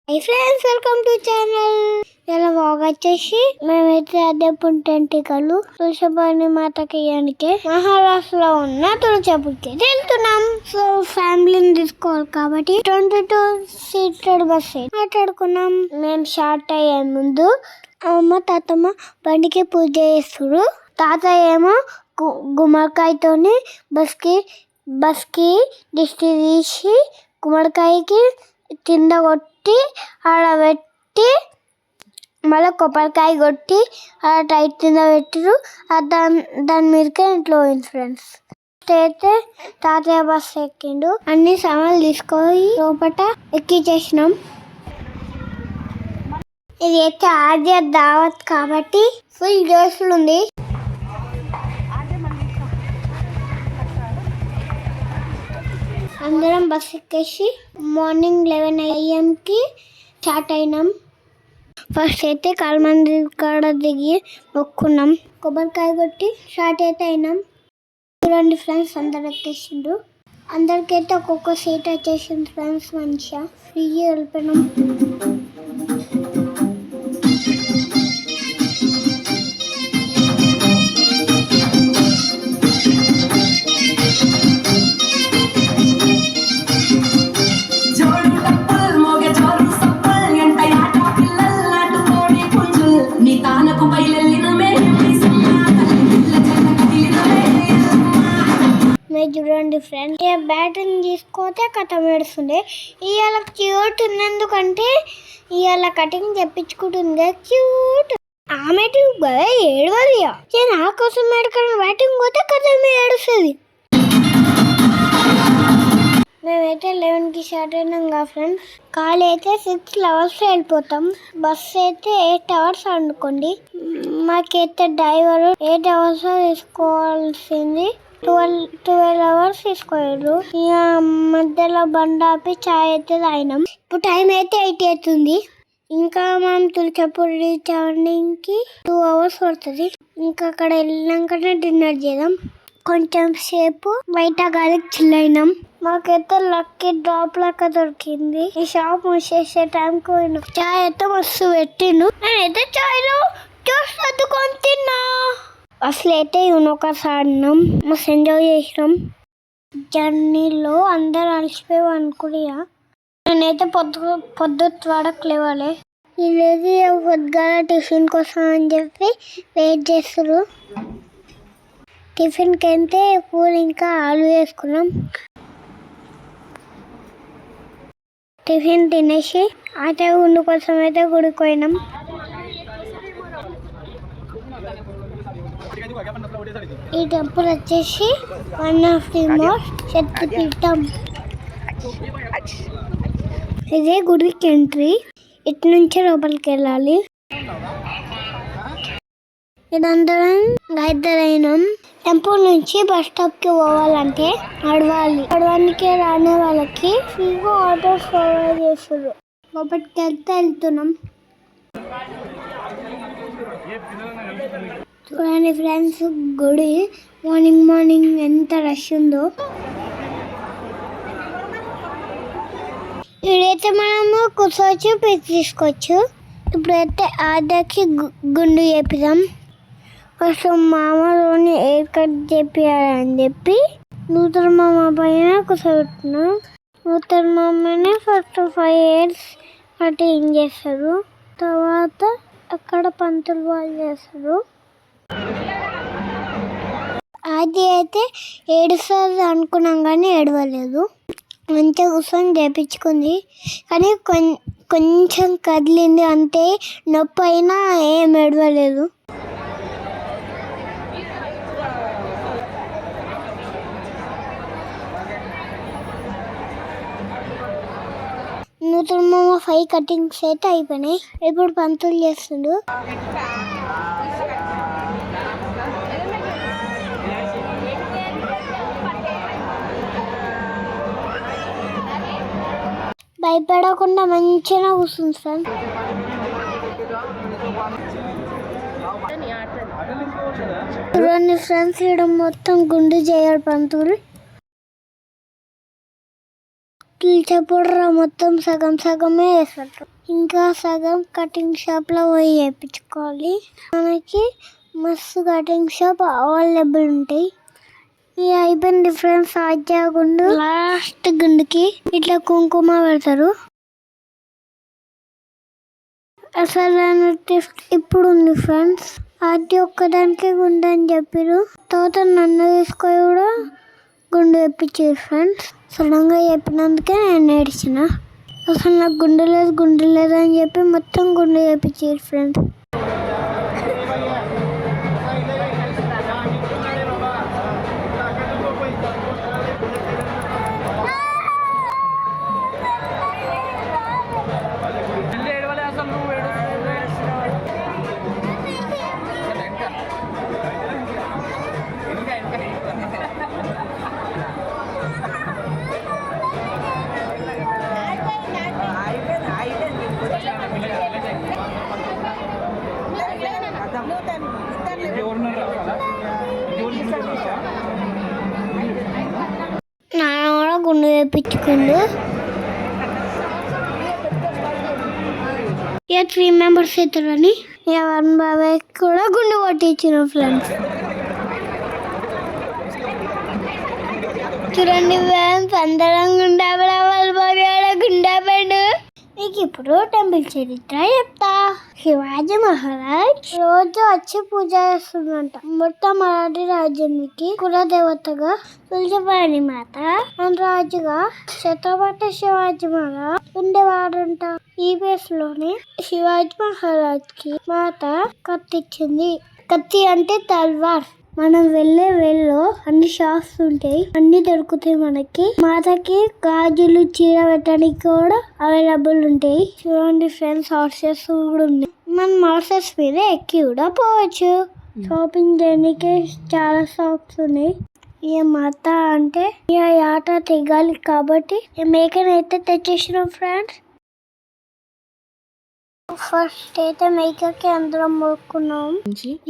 Hi friends, welcome to channel. ఇలా వచ్చేసి మేమైతే అదే పుంటెంటికలు తులసిపని మాతకి మహారాష్ట్రలో ఉన్న తులసిపూర్కి వెళ్తున్నాం. సో ఫ్యామిలీని తీసుకోవాలి కాబట్టి 22 సీటెడ్ బస్ మాట్లాడుకున్నాం. మేము స్టార్ట్ అయ్యే ముందు అమ్మ తాతమ్మ బండికి పూజ చేస్తారు. తాతయ్య ఏమో గుమ్మడికాయతోని బస్కి దిష్టి తీసి గుమ్మడికాయకి కింద కొట్టి ఆడబెట్టి మళ్ళీ కొబ్బరికాయ కొట్టి ఆడ టైట్ కింద పెట్టారు. దాని మీదకే ఇంట్లో పోయింది ఫ్రెండ్స్. అయితే తాతయ్య బస్ ఎక్కిండు. అన్ని సామాన్లు తీసుకొని లోపల ఎక్కించేసినాం. ఇది అయితే ఆద్య దావత్ కాబట్టి ఫుల్ జోష్లు ఉంది. అందరం బస్ ఎక్కేసి మార్నింగ్ 11 AM స్టార్ట్ అయినాం. ఫస్ట్ అయితే కాలమంది కాడ దిగి మొక్కున్నాం. కొబ్బరికాయ కొట్టి స్టార్ట్ అయితే అయినాం. చూడండి ఫ్రెండ్స్, అందరు ఎక్కేసిండ్రు. అందరికైతే ఒక్కొక్క సీట్ వచ్చేసింది ఫ్రెండ్స్. మంచిగా ఫ్రీగా వెళ్ళిపోయినాం. చూడండి ఫ్రెండ్, బ్యాటరీ తీసుకోతే కథ ఏడుస్తుంది. ఇవాళ క్యూట్ ఉన్నందుకంటే ఇవాళ కటింగ్ చెప్పించుకుంటుంది. క్యూట్ ఆమె ఏడవది. నా కోసం ఏడుకొని బ్యాటింగ్ పోతే కథ ఏడుస్తుంది. మేమైతే 11 స్టార్ట్ అయినాం కదా ఫ్రెండ్స్. కాలు అయితే 6 hours వెళ్ళిపోతాం. బస్సు అయితే 8 hours అనుకోండి. మాకైతే డ్రైవర్ 8 hours తీసుకోవాల్సింది 12 hours తీసుకోరు. ఇక మధ్యలో బండి ఆపి చాయ్ అయితే తాగినాం. ఇప్పుడు టైం అయితే 8 అవుతుంది. ఇంకా మనం తులసిపూర్ రీచ్ అవ్వడానికి 2 hours పడుతుంది. ఇంకా అక్కడ వెళ్ళినాకనే డిన్నర్ చేద్దాం. కొంచెం సేపు బయట గాలికి చిల్ అయినాం. మాకైతే లక్కీ డ్రాప్ లెక్క దొరికింది. ఈ షాప్ మూసేసే టైంకి పోయినాం. చాయ్ అయితే మస్తు పెట్టిండు. నేనైతే చాయ్లో జ్యూస్ అద్దుకొని తిన్నా. అసలు అయితే ఒకసారి ఆడినాం. మస్తు ఎంజాయ్ చేసినాం. జర్నీలో అందరు అలసిపోయి అనుకున్నా. నేనైతే పొద్దు త్వరకు లేవాలి. ఇదేది పొద్దుగాల టిఫిన్ కోసం అని చెప్పి వెయిట్ చేస్తారు. టిఫిన్కి అయితే పూలు ఇంకా ఆలు వేసుకున్నాం. టిఫిన్ తినేసి అయితే ఉండు కోసం అయితే గుడికి పోయినాం. ఈ టెంపుల్ వచ్చేసి వన్ ఆఫ్ ది మోస్ట్ శక్తిపీఠం. ఇదే గుడికి ఎంట్రీ. ఇటు నుంచి లోపలికి వెళ్ళాలి. ఇదందరం గైద్దరైనాం. టెంపుల్ నుంచి బస్ స్టాప్ కి పోవాలంటే నడవడానికి రాని వాళ్ళకి ఫ్రీగా ఆటోస్ ప్రొవైడ్ చేస్తారు. లోపలికి వెళ్తున్నాం. చూడండి ఫ్రెండ్స్, గుడి మార్నింగ్ ఎంత రష్ ఉందో. ఇక్కడైతే మనము కూర్చోవచ్చు, పిక్ తీసుకోవచ్చు. ఇప్పుడైతే ఆదాకి గుండు చేపిద్దాం. ఫస్ట్ మామలోని హెయిర్ కట్ చేపియాలని చెప్పి నూతన మామ పైన కూర్చోబెట్టినాం. నూతన మామనే ఫస్ట్ 5 years కటింగ్ చేస్తారు. తర్వాత అక్కడ పంతులు వాళ్ళు చేస్తారు. అది అయితే ఏడుస్తుంది అనుకున్నాం కానీ ఏడవలేదు. మంచిగా కూర్చొని చేపించుకుంది. కానీ కొంచెం కదిలింది అంతే. నొప్పి అయినా ఏం ఏడవలేదు. నూతన మామ 5 కటింగ్స్ అయితే అయిపోయినాయి. ఇప్పుడు పంతులు చేస్తుండు. భయపడకుండా మంచిగా కూర్చుంది సార్. చూడండి ఫ్రెండ్స్, ఇక్కడ మొత్తం గుండు చేయాలి పంతులు. తులచపూడ్ర మొత్తం సగం సగమే వేస్తారు. ఇంకా సగం కటింగ్ షాప్ లో పోయి వేయించుకోవాలి. మనకి మస్తు కటింగ్ షాప్ అవైలబుల్ ఉంటాయి. ఈ అయిపోయిన డిఫరెన్స్ గుండు లాస్ట్ గుండుకి ఇట్లా కుంకుమ పెడతారు. అసలు టిఫ్ట్ ఇప్పుడు ఉంది ఫ్రెండ్స్. అది ఒక్కదానికి గుండు అని చెప్పారు. తర్వాత నన్ను తీసుకొని కూడా గుండు తెప్పించారు ఫ్రెండ్స్. సడన్ గా చెప్పినందుకే నేను ఏడ్చిన. అసలు నాకు గుండు లేదు అని చెప్పి మొత్తం గుండు తెప్పించారు ఫ్రెండ్స్. నాన్న కూడా గుండు వేయించుకుండు. ఇక 3 మెంబర్స్ అవుతారని వన్ బాబాయ్ కూడా గుండు కొట్టించిన ఫ్రెండ్స్. చూడండి ఫ్రెండ్స్, అందరం గుండా గుండా మీకు ఇప్పుడు టెంపుల్ చరిత్ర చెప్తా. శివాజీ మహారాజ్ రోజు వచ్చి పూజ చేస్తుందంట. మొట్టమొదటి రాజ్యానికి కులదేవతగా తులసిపాణి మాత, రాజుగా ఛత్రపతి శివాజీ మహారాజ్ ఉండేవాడంట. ఈ ప్లేస్ లోనే శివాజీ మహారాజ్ కి మాత కత్తి ఇచ్చింది. కత్తి అంటే తల్వార్. మనం వెళ్ళే వేళలో అన్ని షాప్స్ ఉంటాయి, అన్ని దొరుకుతాయి. మనకి మాతకి గాజులు, చీర పెట్టడానికి కూడా అవైలబుల్ ఉంటాయి. చూడండి ఫ్రెండ్స్, హార్సెస్ కూడా ఉన్నాయి. మనం హార్సెస్ మీద ఎక్కి కూడా పోవచ్చు. షాపింగ్ చేయడానికి చాలా షాప్స్ ఉన్నాయి. ఈ మాత అంటే ఈ ఆట తెగాలి కాబట్టి మేకనైతే తెచ్చేసినాం ఫ్రెండ్స్. ఫస్ట్ అయితే మేకకి అందరం మొక్కున్నాం.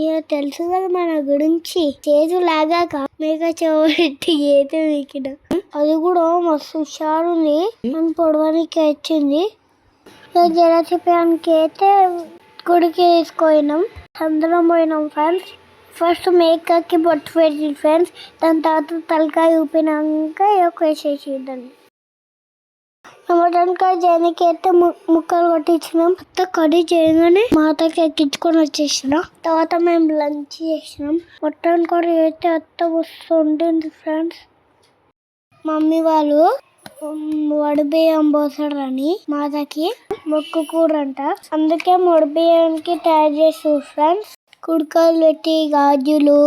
ఇక తెలుసు కదా మన గురించి. చేతు లాగాక మేక చెవట్టి అయితే మేకిన అది కూడా మస్తు హుషారుంది. మనం పొడవనికి వచ్చింది. జలచిపానికి అయితే గుడికి తీసుకుపోయినాం. అందరం పోయినాం ఫ్రెండ్స్. ఫస్ట్ మేకకి బొట్టు పెట్టి ఫ్రెండ్స్, దాని తర్వాత తలకాయ ఊపినాక వేసేసిద్దండి. మటన్కాయ చేయడానికి అయితే ముక్కలు కొట్టించినాం. మొత్తం కర్రీ చేయగానే మాతకి ఎక్కించుకొని వచ్చేసినాం. తర్వాత మేము లంచ్ చేసినాం. మటన్ కర్రీ అయితే మస్తు ఉంటుంది ఫ్రెండ్స్. మమ్మీ వాళ్ళు వడిబియ్యం పోసాడని మాతకి మొక్కుకూరంట. అందుకే వడిబియ్యానికి తయారు చేస్తారు ఫ్రెండ్స్. కుడుకలు పెట్టి గాజులు,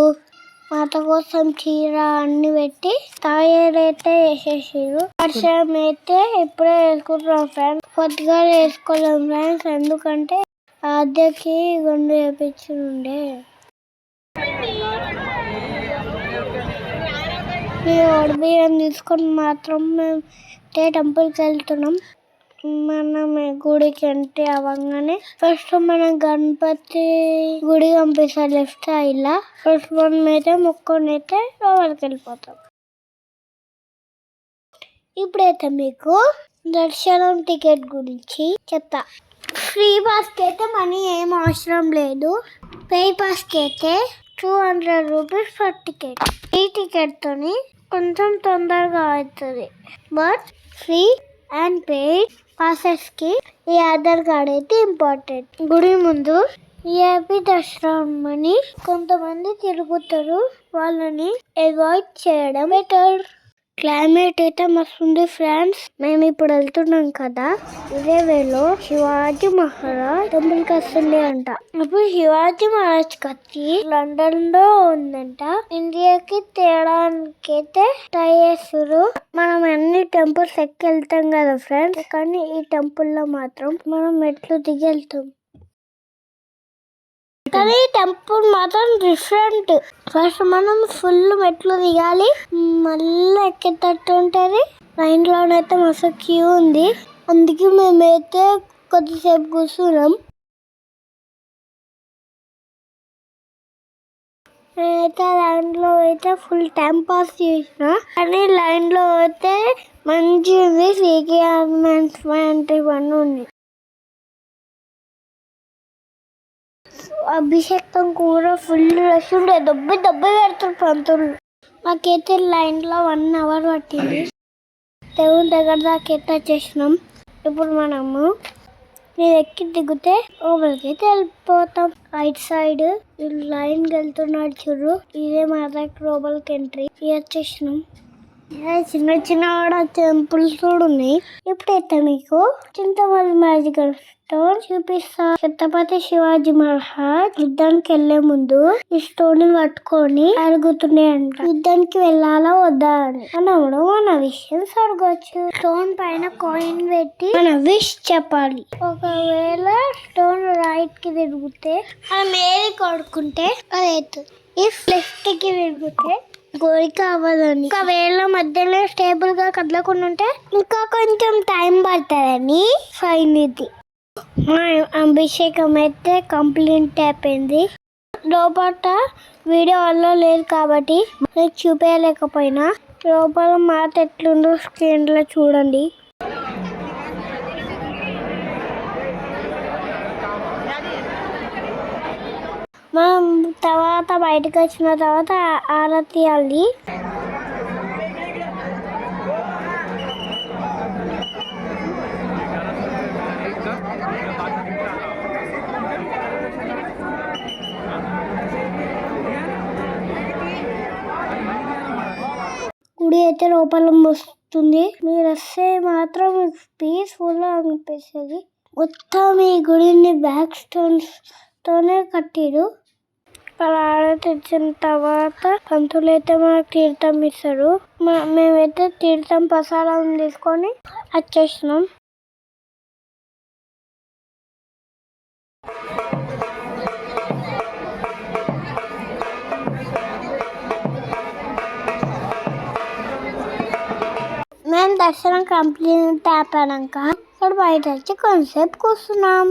మాత కోసం చీర అన్ని పెట్టి తయారైతే వేసేసారు. వర్షం అయితే ఇప్పుడే వేసుకుంటున్నాం ఫ్రెండ్స్. కొద్దిగా వేసుకోలేం ఫ్రెండ్స్, ఎందుకంటే అద్దెకి గుండు వేయించుండే. మేము వడిబియ్యం తీసుకొని మాత్రం మేము టెంపుల్కి వెళ్తున్నాం. మనం గుడికి అంటే అవ్వగానే ఫస్ట్ మనం గణపతి గుడి పంపిస్తాం లెఫ్ట్ సైడ్ లా. ఫస్ట్ మనం అయితే మొక్కుని అయితే లోపలికి వెళ్ళిపోతాం. ఇప్పుడైతే మీకు దర్శనం టికెట్ గురించి చెప్తా. ఫ్రీ పాస్ కి అయితే మనీ ఏం అవసరం లేదు. పే పాస్ కి అయితే 200 రూపీస్ ఫర్ టికెట్. ఈ టికెట్ తోని కొంచెం తొందరగా అవుతుంది. But free and paid passes కి ఈ ఆధార్ కార్డ్ అయితే ఇంపార్టెంట్. గుడి ముందు ఏపీ దర్శనం అని కొంతమంది తిరుగుతారు, వాళ్ళని అవాయిడ్ చేయడం బెటర్. క్లైమేట్ అయితే మస్తు ఉంది ఫ్రెండ్స్. మేము ఇప్పుడు వెళ్తున్నాం కదా, ఇదే వేలో శివాజీ మహారాజ్ టెంపుల్ కి వస్తుంది అంట. ఇప్పుడు శివాజీ మహారాజ్ కత్తి లండన్ లో ఉందంట. ఇండియాకి తేడానికి అయితే ట్రై చేస్తారు. మనం అన్ని టెంపుల్స్ ఎక్కి వెళ్తాం కదా ఫ్రెండ్స్, కానీ ఈ టెంపుల్ లో మాత్రం మనం మెట్లు దిగి వెళ్తాం. కానీ టెంపుల్ మాత్రం డిఫరెంట్. ఫస్ట్ మనం ఫుల్ మెట్లు దిగాలి, మళ్ళీ ఎక్కేటట్టు ఉంటుంది. లైన్ లోనైతే మస్తు క్యూ ఉంది, అందుకే మేమైతే కొద్దిసేపు కూర్చున్నాం. నేనైతే లైన్లో అయితే ఫుల్ టైం పాస్ చేసిన, కానీ లైన్లో అయితే మంచి ఉంది. సీకే ఇవన్నీ ఉంది. అభిషేకం కూడా ఫుల్ రష్ ఉండే, దెబ్బ పెడతారు పంతులు. మాకైతే లైన్లో 1 అవర్ పట్టింది. దేవుని దగ్గర దాకా అయితే వచ్చేసినాం. ఇప్పుడు మనము మీరు ఎక్కి దిగితే లోపలికైతే వెళ్ళిపోతాం. రైట్ సైడ్ లైన్కి వెళ్తున్నాడు చూడు, ఇదే మా దగ్గర లోపలికి ఎంట్రీ. వచ్చేసినాం. చిన్న చిన్న కూడా టెంపుల్స్ కూడా ఉన్నాయి. ఇప్పుడైతే మీకు చింతమల్లి మ్యాజికల్ స్టోన్ చూపిస్తా. ఛత్రపతి శివాజీ మహారాజ్ యుద్ధానికి వెళ్లే ముందు ఈ స్టోన్ పట్టుకొని అడుగుతున్నాయంట, యుద్ధానికి వెళ్ళాలా వద్దా అని. మనము మన విషయం అడగచ్చు. స్టోన్ పైన కాయిన్ పెట్టి మన విష్ చెప్పాలి. ఒకవేళ స్టోన్ రైట్ కి తిరిగితే మనం ఏది కొడుకుంటే అది అవుతుంది. ఇఫ్ లెఫ్ట్ కి తిరిగితే కోరిక అవ్వదని. ఒకవేళ మధ్యలో స్టేబుల్ గా కదలకుండా ఉంటే ఇంకా కొంచెం టైం పడుతుందని ఫైన్. ఇది మా అభిషేకం అయితే కంప్లీట్ అయిపోయింది. లోపల వీడియో వల్ల లేదు కాబట్టి మీకు చూపించలేకపోయినా, లోపల మాట ఎట్లుందో స్క్రీన్ లో చూడండి. మనం తర్వాత బయటకు వచ్చిన తర్వాత ఆరతి ఇవ్వాలి. గుడి అయితే లోపల వస్తుంది. మీరు వస్తే మాత్రం పీస్ఫుల్ గా అనిపిస్తుంది. మొత్తం ఈ గుడిని బ్లాక్ స్టోన్స్ తోనే కట్టిరు. అలా తెచ్చిన తర్వాత పంతులు అయితే మనకు తీర్థం ఇస్తారు. మేమైతే తీర్థం ప్రసాదం తీసుకొని వచ్చేసినాం. మేము దర్శనం కంప్లీట్ అయిపోయాక ఇక్కడ బయట వచ్చి కొంతసేపు కూర్చున్నాం.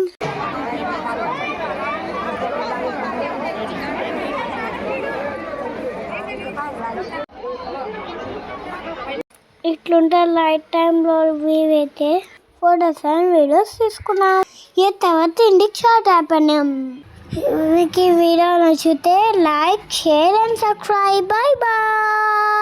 ఇట్లుంటే లైట్ టైంలో మేమైతే ఫోటోస్ అండ్ వీడియోస్ తీసుకున్నాం. ఈ తర్వాత ఇంటికి షార్ట్ అయిపోయినాం. మీకు ఈ వీడియో నచ్చితే like, share and subscribe. Bye bye.